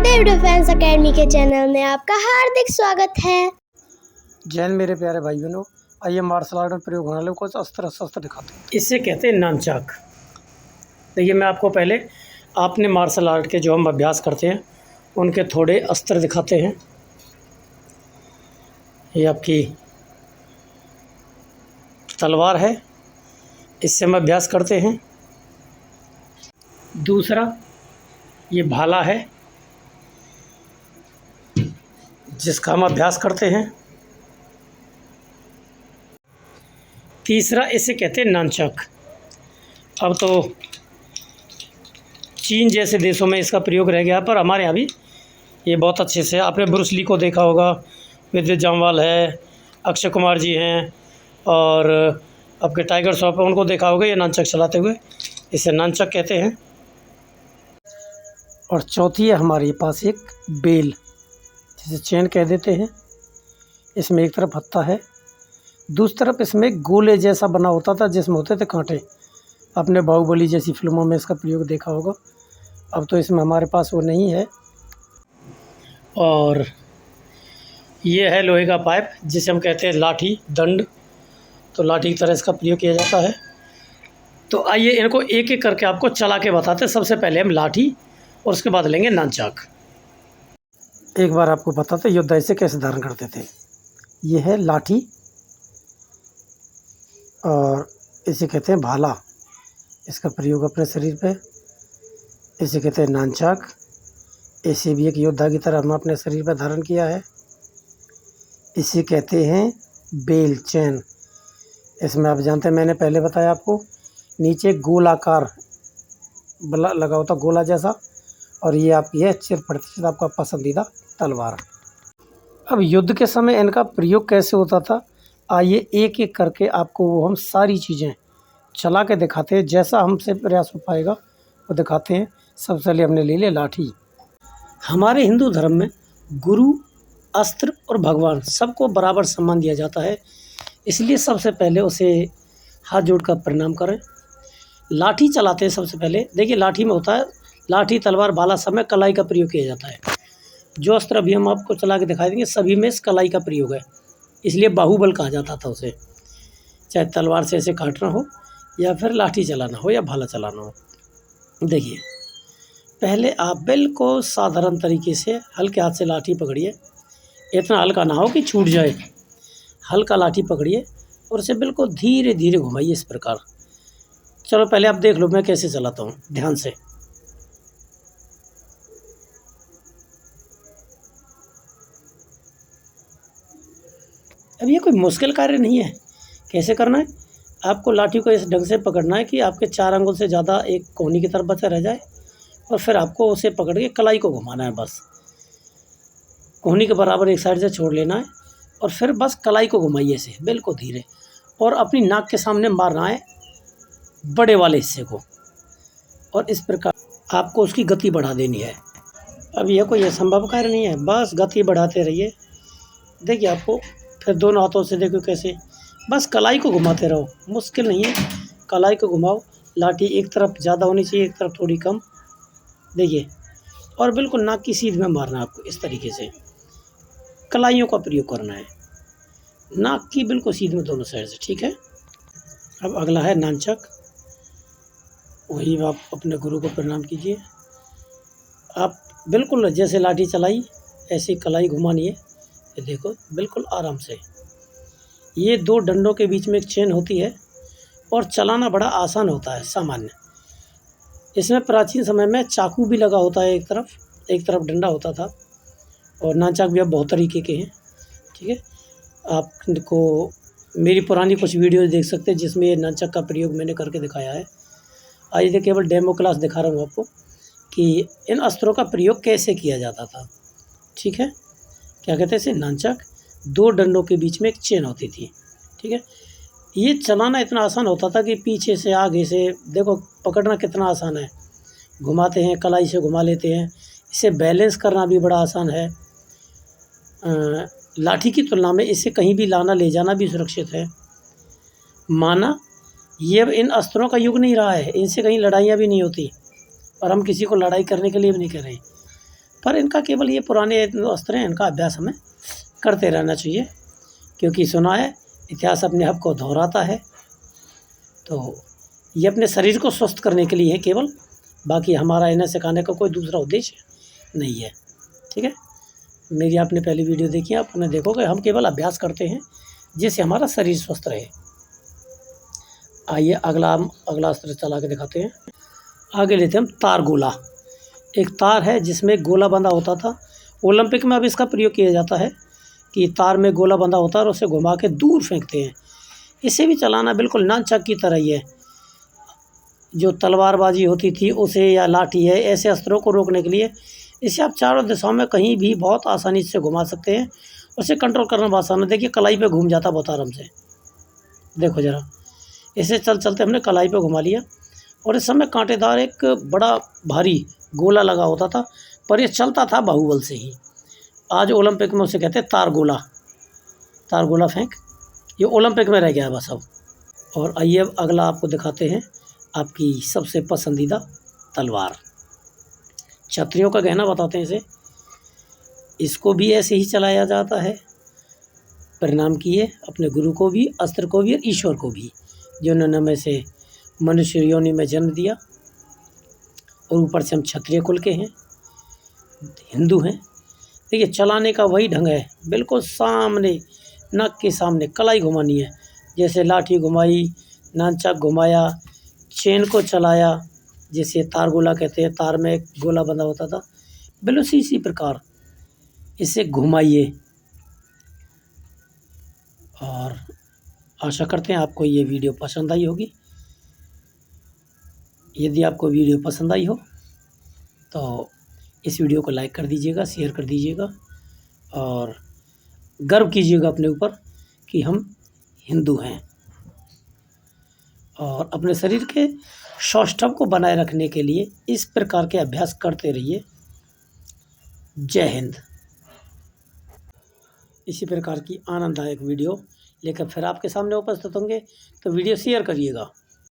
देव defence academy के channel में आपका हार्दिक स्वागत है। जय हिंद मेरे प्यारे भाई बहनों, आइए मार्शल आर्ट में प्रयोग होने वाले कुछ अस्त्र शस्त्र दिखाते हैं। इसे कहते हैं नानचाक। देखिए, मैं आपको पहले आपने मार्शल आर्ट के जो हम अभ्यास करते हैं उनके थोड़े अस्त्र दिखाते हैं। ये आपकी तलवार है, इससे हम अभ्यास करते हैं। दूसरा ये भाला है, जिसका हम अभ्यास करते हैं। तीसरा इसे कहते हैं नानचक। अब तो चीन जैसे देशों में इसका प्रयोग रह गया, पर हमारे यहाँ भी ये बहुत अच्छे से, आपने ब्रूस ली को देखा होगा, विद्युत जामवाल है, अक्षय कुमार जी हैं, और आपके टाइगर श्रॉफ है, उनको देखा होगा ये नानचक चलाते हुए। इसे नानचक कहते हैं। और चौथी है हमारे पास एक बेल, जिसे चैन कह देते हैं। इसमें एक तरफ हत्था है, दूसरी तरफ इसमें गोले जैसा बना होता था जिसमें होते थे कांटे। आपने बाहुबली जैसी फिल्मों में इसका प्रयोग देखा होगा। अब तो इसमें हमारे पास वो नहीं है। और ये है लोहे का पाइप, जिसे हम कहते हैं लाठी, दंड। तो लाठी की तरह इसका प्रयोग किया जाता है। तो आइए इनको एक एक करके आपको चला के बताते हैं। सबसे पहले हम लाठी और उसके बाद लेंगे नानचाक। एक बार आपको बताते योद्धा इसे कैसे धारण करते थे। ये है लाठी और इसे कहते हैं भाला। इसका प्रयोग अपने शरीर पे। इसे कहते हैं नानचाक। इसे भी एक योद्धा की तरह हम अपने शरीर पर धारण किया है। इसे कहते हैं बेल, चैन। इसमें आप जानते हैं, मैंने पहले बताया आपको, नीचे गोलाकार लगा होता, गोला जैसा। और ये आपकी है चिर आपका पसंदीदा तलवार। अब युद्ध के समय इनका प्रयोग कैसे होता था, आइए एक एक करके आपको वो हम सारी चीज़ें चला के दिखाते हैं। जैसा हमसे प्रयास हो पाएगा वो दिखाते हैं। सबसे पहले हमने ले लिया लाठी। हमारे हिंदू धर्म में गुरु, अस्त्र और भगवान सबको बराबर सम्मान दिया जाता है, इसलिए सबसे पहले उसे हाथ जोड़कर प्रणाम करें। लाठी चलाते हैं सबसे पहले। देखिए, लाठी में होता है, लाठी, तलवार, भाला सब में कलाई का प्रयोग किया जाता है। जो अस्त्र अभी हम आपको चला के दिखा देंगे सभी में इस कलाई का प्रयोग है, इसलिए बाहुबल कहा जाता था उसे। चाहे तलवार से ऐसे काटना हो या फिर लाठी चलाना हो या भाला चलाना हो। देखिए, पहले आप बिल्कुल साधारण तरीके से हल्के हाथ से लाठी पकड़िए। इतना हल्का ना हो कि छूट जाए। हल्का लाठी पकड़िए और उसे बिल्कुल धीरे धीरे घुमाइए इस प्रकार। चलो पहले आप देख लो मैं कैसे चलाता हूँ, ध्यान से। अब ये कोई मुश्किल कार्य नहीं है। कैसे करना है, आपको लाठी को इस ढंग से पकड़ना है कि आपके 4 अंगुल से ज़्यादा एक कोहनी की तरफ बचा रह जाए, और फिर आपको उसे पकड़ के कलाई को घुमाना है। बस कोहनी के बराबर एक साइड से छोड़ लेना है और फिर बस कलाई को घुमाइए इसे बिल्कुल धीरे, और अपनी नाक के सामने मारना है बड़े वाले हिस्से को, और इस प्रकार आपको उसकी गति बढ़ा देनी है। अब यह कोई असंभव कार्य नहीं है, बस गति बढ़ाते रहिए। देखिए, आपको फिर दोनों हाथों से देखो कैसे, बस कलाई को घुमाते रहो, मुश्किल नहीं है। कलाई को घुमाओ, लाठी एक तरफ ज़्यादा होनी चाहिए, एक तरफ थोड़ी कम। देखिए, और बिल्कुल नाक की सीध में मारना है आपको इस तरीके से। कलाइयों का प्रयोग करना है, नाक की बिल्कुल सीध में दोनों साइड से, ठीक है। अब अगला है नानचक। वही आप अपने गुरु को प्रणाम कीजिए। आप बिल्कुल जैसे लाठी चलाई ऐसे कलाई घुमानी है। ये देखो, बिल्कुल आराम से। ये 2 डंडों के बीच में एक चेन होती है और चलाना बड़ा आसान होता है, सामान्य। इसमें प्राचीन समय में चाकू भी लगा होता है, एक तरफ डंडा होता था। और नानचाक भी अब बहुत तरीके के हैं, ठीक है। आपको मेरी पुरानी कुछ वीडियोज़ देख सकते हैं जिसमें ये नानचक का प्रयोग मैंने करके दिखाया है। आज ये केवल डेमो क्लास दिखा रहा हूँ आपको कि इन अस्त्रों का प्रयोग कैसे किया जाता था, ठीक है। क्या कहते हैं इसे, नानचक। 2 डंडों के बीच में एक चेन होती थी, ठीक है। ये चलाना इतना आसान होता था कि पीछे से आगे से देखो पकड़ना कितना आसान है। घुमाते हैं, कलाई से घुमा लेते हैं। इसे बैलेंस करना भी बड़ा आसान है। लाठी की तुलना में इसे कहीं भी लाना ले जाना भी सुरक्षित है। माना ये अब इन अस्त्रों का युग नहीं रहा है, इनसे कहीं लड़ाइयाँ भी नहीं होती, और हम किसी को लड़ाई करने के लिए भी नहीं कह रहे। पर इनका केवल ये पुराने अस्त्र हैं, इनका अभ्यास हमें करते रहना चाहिए, क्योंकि सुना है इतिहास अपने आप को दोहराता है। तो ये अपने शरीर को स्वस्थ करने के लिए है केवल, बाकी हमारा इन्हें सिखाने का कोई दूसरा उद्देश्य नहीं है। ठीक है, मेरी आपने पहली वीडियो देखी है, आप उन्हें देखोगे। हम केवल अभ्यास करते हैं जिससे हमारा शरीर स्वस्थ रहे। आइए अगला अस्त्र चला के दिखाते हैं। आगे लेते हैं हम तार गोला। एक तार है जिसमें गोला बंधा होता था। ओलंपिक में अब इसका प्रयोग किया जाता है कि तार में गोला बंधा होता है और उसे घुमा के दूर फेंकते हैं। इसे भी चलाना बिल्कुल नानचक की तरह ही है। जो तलवारबाजी होती थी उसे, या लाठी है, ऐसे अस्त्रों को रोकने के लिए इसे आप चारों दिशाओं में कहीं भी बहुत आसानी से घुमा सकते हैं। उसे कंट्रोल करना बहुत आसान है। देखिए कलाई पे घूम जाता बहुत आराम से, देखो ज़रा। इसे चलते हमने कलाई पे घुमा लिया। और इस समय कांटेदार एक बड़ा भारी गोला लगा होता था, पर ये चलता था बाहुबल से ही। आज ओलंपिक में उसे कहते हैं तार गोला फेंक। ये ओलंपिक में रह गया है बस अब। और आइए अब अगला आपको दिखाते हैं आपकी सबसे पसंदीदा तलवार। क्षत्रियों का गहना बताते हैं इसे। इसको भी ऐसे ही चलाया जाता है, प्रणाम किए अपने गुरु को भी, अस्त्र को भी और ईश्वर को भी, जिन्होंने हमें से मनुष्य योनि में जन्म दिया। और ऊपर से हम क्षत्रिय कुल के हैं, हिंदू हैं। देखिए चलाने का वही ढंग है, बिल्कुल सामने, नाक के सामने कलाई घुमानी है। जैसे लाठी घुमाई, नानचक घुमाया, चेन को चलाया, जिसे तार गोला कहते हैं। तार में एक गोला बंधा होता था, बिल्कुल इसी प्रकार इसे घुमाइए। और आशा करते हैं आपको ये वीडियो पसंद आई होगी। यदि आपको वीडियो पसंद आई हो तो इस वीडियो को लाइक कर दीजिएगा, शेयर कर दीजिएगा और गर्व कीजिएगा अपने ऊपर कि हम हिंदू हैं। और अपने शरीर के सौष्ठव को बनाए रखने के लिए इस प्रकार के अभ्यास करते रहिए। जय हिंद। इसी प्रकार की आनंददायक वीडियो लेकर फिर आपके सामने उपस्थित होंगे, तो वीडियो शेयर करिएगा।